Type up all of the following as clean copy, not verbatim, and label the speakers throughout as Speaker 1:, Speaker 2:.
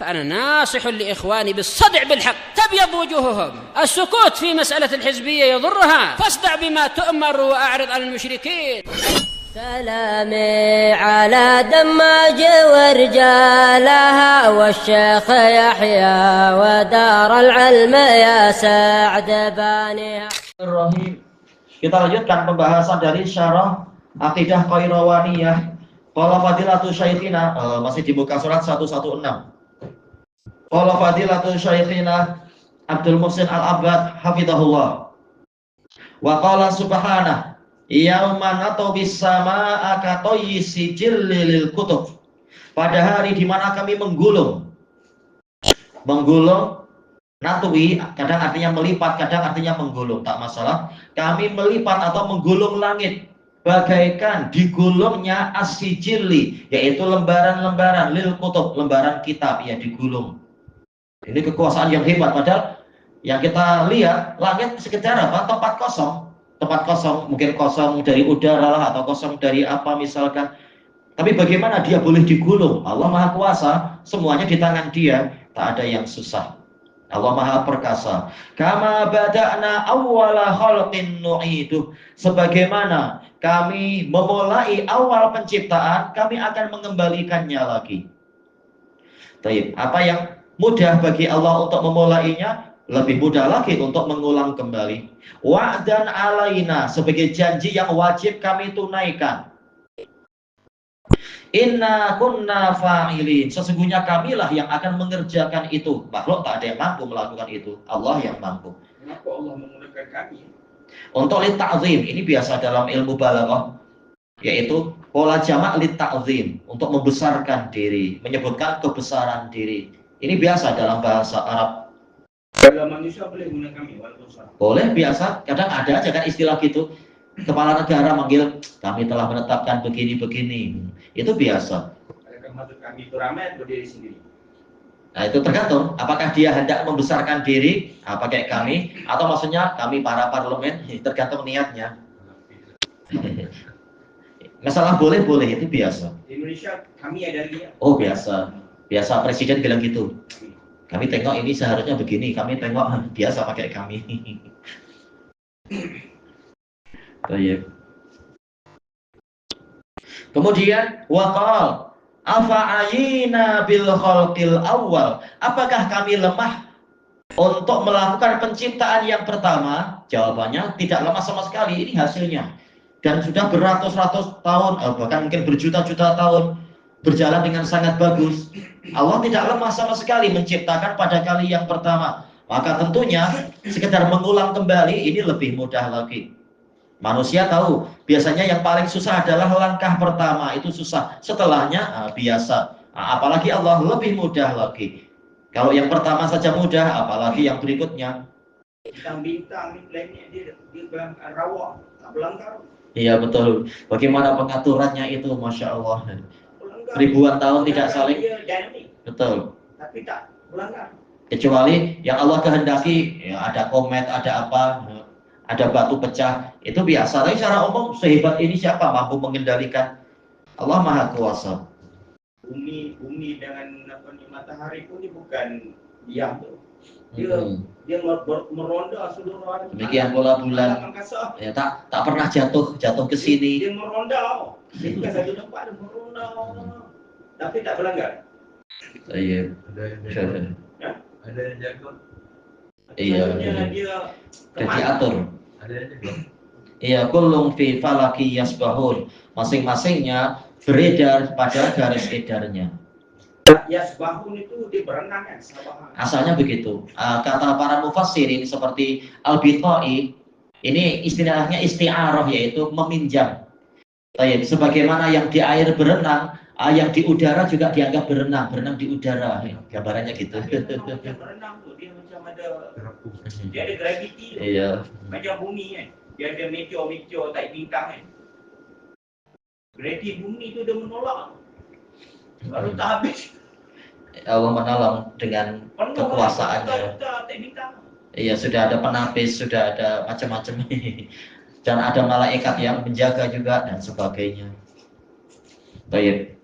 Speaker 1: فأنا ناصح لإخواني بالصدع بالحق تبيض وجوههم. السكوت في مسألة الحزبية يضرها، فاصدع بما تؤمر وأعرض عن المشركين.
Speaker 2: سلامي على دماج ورجالها والشيخ يحيى ودار العلم يا سعد بانيها.
Speaker 3: Kita lanjutkan pembahasan dari syarah Aqidah Qairawaniyah. Qala fadilatu syaikhina, masih di muka surat 116. Qala fadilatu syaikhina Abdul Muhsin Al-Abbad hafizahullah. Wa qala subhanahu yauman atau bisama akatoyi sijil lil kutub. Pada hari di mana kami menggulung natui, kadang artinya melipat, kadang artinya menggulung, tak masalah. Kami melipat atau menggulung langit bagaikan digulungnya as-sijili, yaitu lembaran-lembaran lil kutub, lembaran kitab ya digulung. Ini kekuasaan yang hebat, padahal yang kita lihat langit sekedar apa? Tempat kosong, mungkin kosong dari udara lah, atau kosong dari apa misalkan. Tapi bagaimana dia boleh digulung? Allah Maha Kuasa, semuanya di tangan Dia, tak ada yang susah. Allah Maha Perkasa. Kama bada'na awwala khalqin nu'iduh. Sebagaimana kami memulai awal penciptaan, kami akan mengembalikannya lagi. Baik, apa yang mudah bagi Allah untuk memulainya, lebih mudah lagi untuk mengulang kembali. Wa'dan alaina, sebagai janji yang wajib kami tunaikan. Inna kunna fa'ilin, sesungguhnya kamilah yang akan mengerjakan itu. Makhluk tak ada yang mampu melakukan itu, Allah yang mampu.
Speaker 4: Kenapa Allah menggunakan kami?
Speaker 3: Untuk lit ta'zim, ini biasa dalam ilmu balaghah, yaitu pola jamak lit ta'zim, untuk membesarkan diri, menyebutkan kebesaran diri. Ini biasa dalam bahasa Arab.
Speaker 4: Kalau manusia boleh guna kami, waalaikumsalam.
Speaker 3: Boleh, biasa, kadang ada aja kan istilah gitu. Kepala negara manggil, kami telah menetapkan begini-begini. Itu biasa.
Speaker 4: Adakah maksud kami itu ramai atau diri sendiri?
Speaker 3: Nah itu tergantung, apakah dia hendak membesarkan diri, pakai kami, atau maksudnya kami para parlemen, tergantung niatnya. Masalah boleh-boleh, itu biasa.
Speaker 4: Di Indonesia kami ada dia.
Speaker 3: Oh biasa, biasa presiden bilang gitu. Kami tengok ini seharusnya begini, kami tengok biasa pakai kami. Baik. Kemudian waqal afa'ayina bil khalqil awal. Apakah kami lemah untuk melakukan penciptaan yang pertama? Jawabannya tidak lemah sama sekali. Ini hasilnya. Dan sudah beratus-ratus tahun, bahkan mungkin berjuta-juta tahun berjalan dengan sangat bagus. Allah tidak lemah sama sekali menciptakan pada kali yang pertama. Maka tentunya sekedar mengulang kembali ini lebih mudah lagi. Manusia tahu, biasanya yang paling susah adalah langkah pertama, itu susah. Setelahnya biasa. Apalagi Allah lebih mudah lagi. Kalau yang pertama saja mudah, apalagi yang berikutnya.
Speaker 4: Bintang-bintang planetnya dia rawa, tak berlanggar.
Speaker 3: Iya betul. Bagaimana pengaturannya itu, masya Allah. Ribuan tahun tidak saling. Betul.
Speaker 4: Tapi tak berlanggar.
Speaker 3: Kecuali yang Allah kehendaki, ya, ada komet, ada apa. Ada batu pecah, itu biasa. Tapi secara umum sehebat ini siapa mampu mengendalikan? Allah Maha Kuasa.
Speaker 4: Bumi dengan matahari pun ini bukan diam tuh. Dia meronda seluruh alam.
Speaker 3: Demikian pula bulan. Ya, tak pernah jatuh ke sini.
Speaker 4: Dia meronda. Dia bukan satu tempat, dia meronda. Tapi tak berlanggar.
Speaker 3: Iya.
Speaker 4: Ada yang jaga.
Speaker 3: Iya.
Speaker 4: Dia
Speaker 3: diatur. Iya, kullum fi falaki yasbahun. Masing-masingnya beredar pada garis edarnya.
Speaker 4: Yasbahun itu dia berenang kan?
Speaker 3: Asalnya begitu. Kata para mufassirin seperti Al-Bithai, ini istilahnya isti'arah, yaitu meminjam. Sebagaimana yang di air berenang, yang di udara juga dianggap berenang di udara. Gambarannya gitu.
Speaker 4: Dia berenang tuh, dia macam dia ada graviti.
Speaker 3: Iya.
Speaker 4: Macam bumi kan. Dia ada meteor tak bintang kan. Graviti bumi itu dia menolak. Baru tak habis.
Speaker 3: Allah menolong dengan kekuasaannya. Iya, sudah ada penapis, sudah ada macam-macam. Dan ada malaikat yang menjaga juga dan sebagainya. Baik.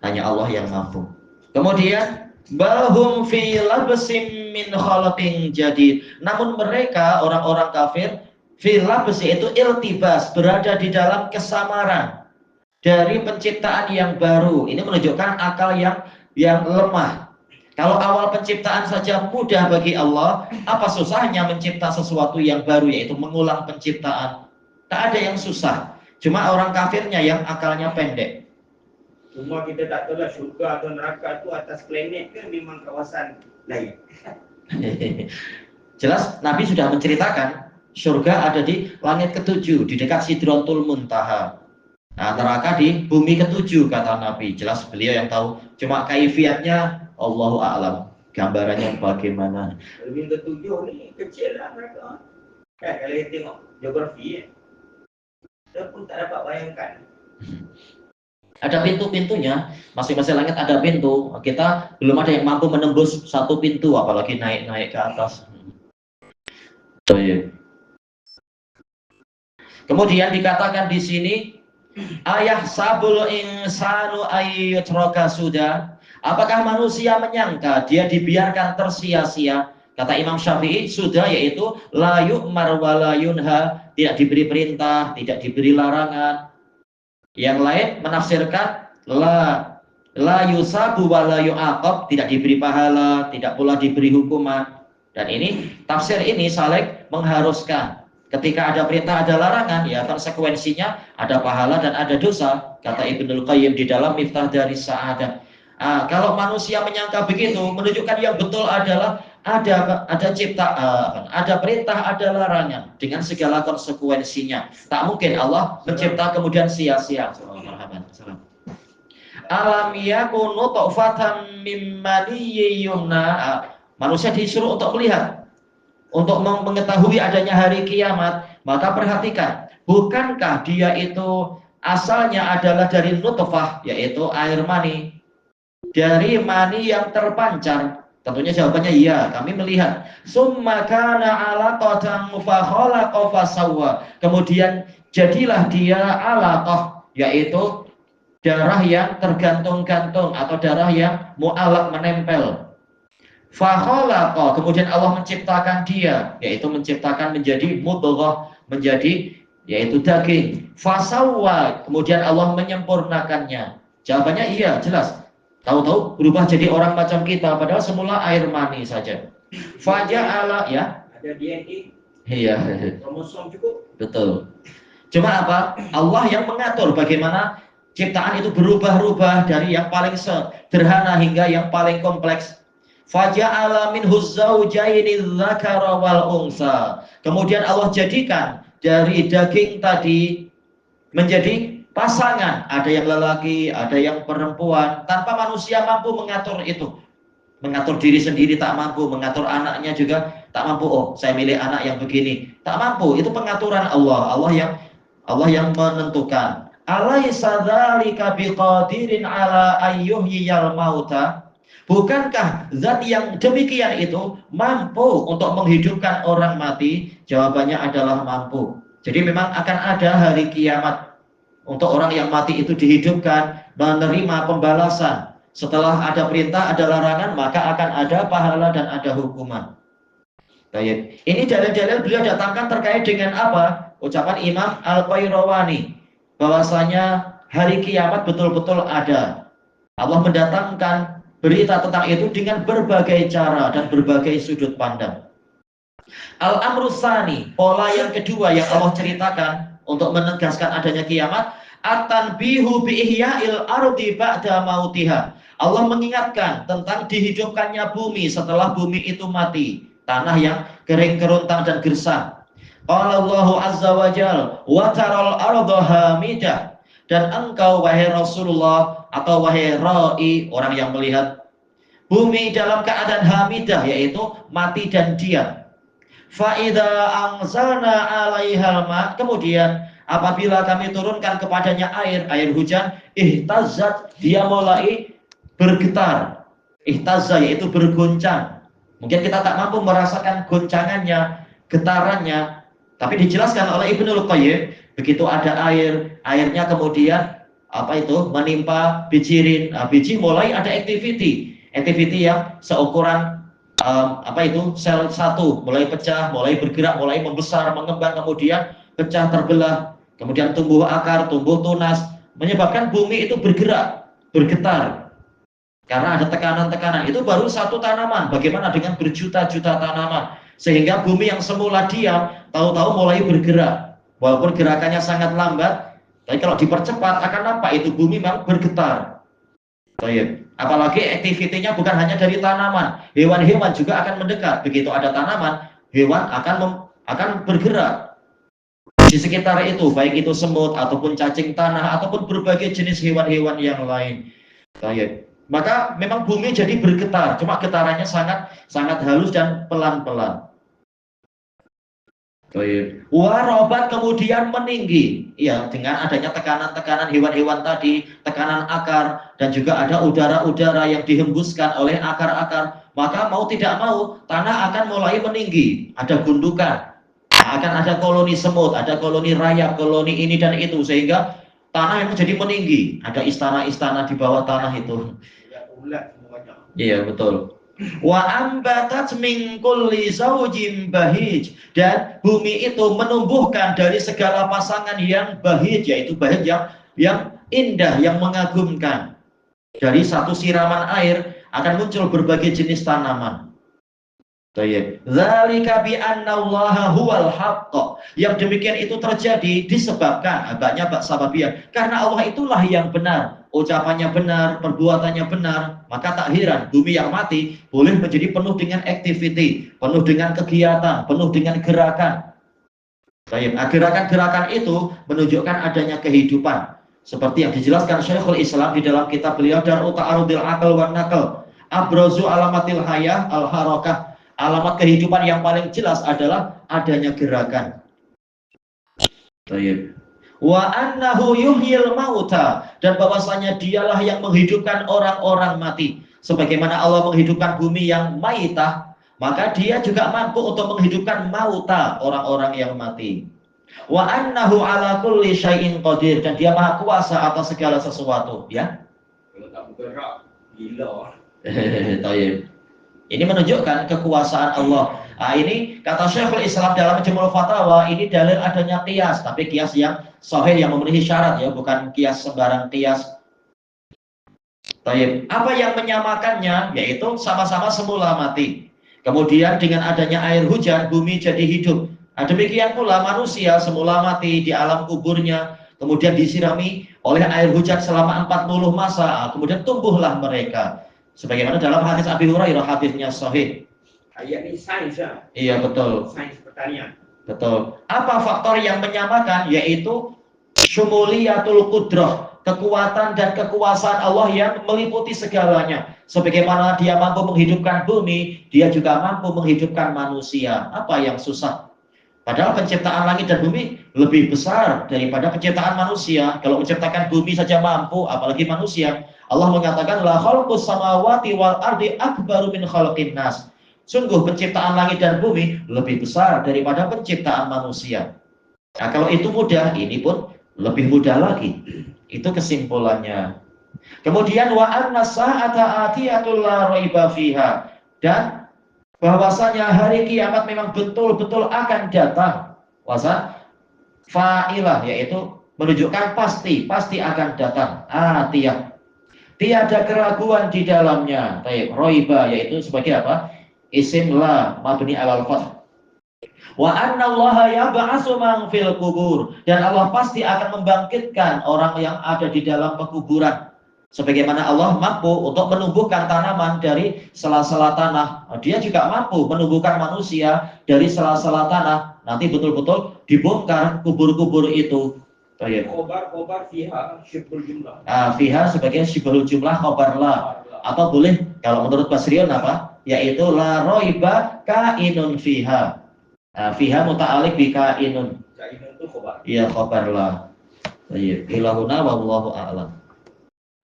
Speaker 3: Hanya Allah yang mampu. Kemudian Bahum fi labsim min khalatin jadid. Namun mereka orang-orang kafir fi labs yaitu iltibas, berada di dalam kesamaran dari penciptaan yang baru. Ini menunjukkan akal yang lemah. Kalau awal penciptaan saja mudah bagi Allah, apa susahnya mencipta sesuatu yang baru, yaitu mengulang penciptaan? Tak ada yang susah. Cuma orang kafirnya yang akalnya pendek.
Speaker 4: Cuma kita tak tahu lah syurga atau neraka itu atas planet ke memang kawasan lain.
Speaker 3: Jelas Nabi sudah menceritakan syurga ada di langit ke-7, di dekat Sidratul Muntaha. Nah, neraka di bumi ke-7 kata Nabi. Jelas beliau yang tahu. Cuma kaifiatnya Allahu a'lam. Gambarannya bagaimana?
Speaker 4: Lebih ke-7 ni kecil lah mereka. Kan kalau kita tengok geografi, kita pun tak dapat bayangkan.
Speaker 3: Ada pintu-pintunya, masing-masing langit ada pintu. Kita belum ada yang mampu menembus satu pintu, apalagi naik-naik ke atas. Kemudian dikatakan di sini, ayah sabul insanu ayyutraka sudah. Apakah manusia menyangka dia dibiarkan tersia-sia? Kata Imam Syafi'i, sudah yaitu la yu'mar wa la yunha, tidak diberi perintah, tidak diberi larangan. Yang lain menafsirkan la yusabu wa la yu'aqab, tidak diberi pahala, tidak pula diberi hukuman. Dan ini tafsir ini saling mengharuskan. Ketika ada perintah ada larangan, ya konsekuensinya ada pahala dan ada dosa. Kata Ibnul Qayyim di dalam Miftah dari Sa'adah. Kalau manusia menyangka begitu, menunjukkan yang betul adalah ada ciptaan, ada perintah, ada larangan dengan segala konsekuensinya. Tak mungkin Allah mencipta kemudian sia-sia. Alam yakunu nutfatan mim maniyyin yumna. Manusia disuruh untuk melihat, untuk mengetahui adanya hari kiamat. Maka perhatikan, bukankah dia itu asalnya adalah dari nutfah, yaitu air mani, dari mani yang terpancar? Tentunya jawabannya iya, kami melihat. Summa kana alaqatan fa khalaqa fa sawwa. Kemudian jadilah dia alaqah, yaitu darah yang tergantung-gantung atau darah yang mu'alaq, menempel. Fa khalaqa, kemudian Allah menciptakan dia, yaitu menciptakan menjadi mudghah, menjadi yaitu daging. Fa sawwa, kemudian Allah menyempurnakannya. Jawabannya iya, jelas. Tahu-tahu berubah jadi orang macam kita, padahal semula air mani saja. Faja'ala, ya.
Speaker 4: Ada DNA.
Speaker 3: Iya.
Speaker 4: Kromosom cukup.
Speaker 3: Betul. Cuma apa? Allah yang mengatur bagaimana ciptaan itu berubah-ubah dari yang paling sederhana hingga yang paling kompleks. Faja'ala minhu zawjaini dzakara wal unsa. Kemudian Allah jadikan dari daging tadi menjadi pasangan, ada yang lelaki, ada yang perempuan, tanpa manusia mampu mengatur itu. Mengatur diri sendiri tak mampu, mengatur anaknya juga tak mampu. Oh, saya milih anak yang begini, tak mampu. Itu pengaturan Allah. Allah yang menentukan. Alaysa dzalika biqadirin ala ayyuhyiyal mauta? Bukankah zat yang demikian itu mampu untuk menghidupkan orang mati? Jawabannya adalah mampu. Jadi memang akan ada hari kiamat. Untuk orang yang mati itu dihidupkan, menerima pembalasan. Setelah ada perintah, ada larangan, maka akan ada pahala dan ada hukuman. Baik. Ini dalil-dalil beliau datangkan terkait dengan apa? Ucapan Imam Al-Qayrawani, bahwasanya hari kiamat betul-betul ada. Allah mendatangkan berita tentang itu dengan berbagai cara dan berbagai sudut pandang. Al-Amrus Tsani, pola yang kedua yang Allah ceritakan untuk menegaskan adanya kiamat, at-tanbihu bi ihya'il ardi ba'da mautiha. Allah mengingatkan tentang dihidupkannya bumi setelah bumi itu mati, tanah yang kering kerontang dan gersang. Qala Allahu azza wa jalla wa taral arda hamidah. Dan engkau wahai Rasulullah atau wahai ra'i, orang yang melihat bumi dalam keadaan hamidah, yaitu mati dan diam. Fa idza anzalna 'alaihal ma, kemudian apabila kami turunkan kepadanya air hujan, ihtazzat, dia mulai bergetar. Ihtazza yaitu bergoncang. Mungkin kita tak mampu merasakan goncangannya, getarannya, tapi dijelaskan oleh Ibnul Qayyim, begitu ada airnya kemudian menimpa bijirin. Biji mulai ada activity. activity yang seukuran sel satu mulai pecah, mulai bergerak, mulai membesar, mengembang, kemudian pecah, terbelah, kemudian tumbuh akar, tumbuh tunas, menyebabkan bumi itu bergerak, bergetar. Karena ada tekanan-tekanan. Itu baru satu tanaman. Bagaimana dengan berjuta-juta tanaman? Sehingga bumi yang semula diam, tahu-tahu mulai bergerak. Walaupun gerakannya sangat lambat, tapi kalau dipercepat akan nampak itu bumi memang bergetar. Apalagi aktivitinya bukan hanya dari tanaman, hewan-hewan juga akan mendekat. Begitu ada tanaman, hewan akan bergerak di sekitar itu, baik itu semut ataupun cacing tanah ataupun berbagai jenis hewan-hewan yang lain. Maka memang bumi jadi bergetar, cuma getarannya sangat halus dan pelan-pelan. Warobat kemudian meninggi, ya, dengan adanya tekanan-tekanan hewan-hewan tadi, tekanan akar, dan juga ada udara-udara yang dihembuskan oleh akar-akar, maka mau tidak mau tanah akan mulai meninggi, ada gundukan, akan ada koloni semut, ada koloni rayap, koloni ini dan itu, sehingga tanah yang menjadi meninggi, ada istana-istana di bawah tanah itu. Iya, betul. Wa ambatat min kulli zawjin bahij, dan bumi itu menumbuhkan dari segala pasangan yang bahij, yaitu bahij yang indah, yang mengagumkan. Dari satu siraman air akan muncul berbagai jenis tanaman. Dzalika bi annallaha huwal haqq. Yang demikian itu terjadi disebabkan banyak sababiyah, karena Allah itulah yang benar, ucapannya benar, perbuatannya benar. Maka tak heran bumi yang mati boleh menjadi penuh dengan activity, penuh dengan kegiatan, penuh dengan gerakan. Gerakan-gerakan itu menunjukkan adanya kehidupan, seperti yang dijelaskan Syekhul Islam di dalam kitab beliau Dar'u Ta'arudil Aql wan Naql, Abrazu Alamatil Hayah al Harakah. Alamat kehidupan yang paling jelas adalah adanya gerakan. Wa annahu yuhyil mauta, dan bahwasanya dialah yang menghidupkan orang-orang mati. Sebagaimana Allah menghidupkan bumi yang maitah, maka dia juga mampu untuk menghidupkan mauta, orang-orang yang mati. Wa annahu ala kulli syai'in qadir, dan dia maha kuasa atas segala sesuatu, ya.
Speaker 4: Kalau tak bergerak, gila.
Speaker 3: Ini menunjukkan kekuasaan Allah. Nah, ini kata Syekhul Islam dalam Majmu'ul Fatawa, ini dalil adanya qiyas, tapi qiyas yang sahih, yang memenuhi syarat, ya, bukan qiyas sembarang qiyas. Apa yang menyamakannya? Yaitu sama-sama semula mati. Kemudian dengan adanya air hujan, bumi jadi hidup. Nah, demikian pula manusia semula mati di alam kuburnya, kemudian disirami oleh air hujan selama 40 masa, kemudian tumbuhlah mereka. Sebagaimana dalam hadis Abi Hurairah, hadisnya sahih.
Speaker 4: Ayat ini sains, ya?
Speaker 3: Iya, betul.
Speaker 4: Sains pertanian.
Speaker 3: Betul. Apa faktor yang menyamakan? Yaitu syumuliyatul qudrah, kekuatan dan kekuasaan Allah yang meliputi segalanya. Sebagaimana dia mampu menghidupkan bumi, dia juga mampu menghidupkan manusia. Apa yang susah? Padahal penciptaan langit dan bumi lebih besar daripada penciptaan manusia. Kalau menciptakan bumi saja mampu, apalagi manusia. Allah mengatakan la khalqus samawati wal ardi akbaru min khalqin nas. Sungguh penciptaan langit dan bumi lebih besar daripada penciptaan manusia. Nah, kalau itu mudah, ini pun lebih mudah lagi. Itu kesimpulannya. Kemudian wa anna sa'ata atiyatul la raiba fiha, dan bahwasanya hari kiamat memang betul-betul akan datang. Wasa fa'ilah, yaitu menunjukkan pasti akan datang. Atiyah, tiada keraguan di dalamnya. Roiba, yaitu sebagai apa? Isim la mabni alal fath. Wa anna allaha yab'atsu man fil kubur, dan Allah pasti akan membangkitkan orang yang ada di dalam pekuburan. Sebagaimana Allah mampu untuk menumbuhkan tanaman dari sela-sela tanah, dia juga mampu menumbuhkan manusia dari sela-sela tanah. Nanti betul-betul dibongkar kubur-kubur itu.
Speaker 4: Khobar fiha syibhul jumlah.
Speaker 3: Fiha sebagai syibhul jumlah, khobar la. Atau boleh kalau menurut Basriun apa? Yaitu la roiba kainun fiha. Fiha muta'alik bi kainun.
Speaker 4: Kainun itu khobar.
Speaker 3: Iya, khobar la. Ilahuna wallahu a'lam.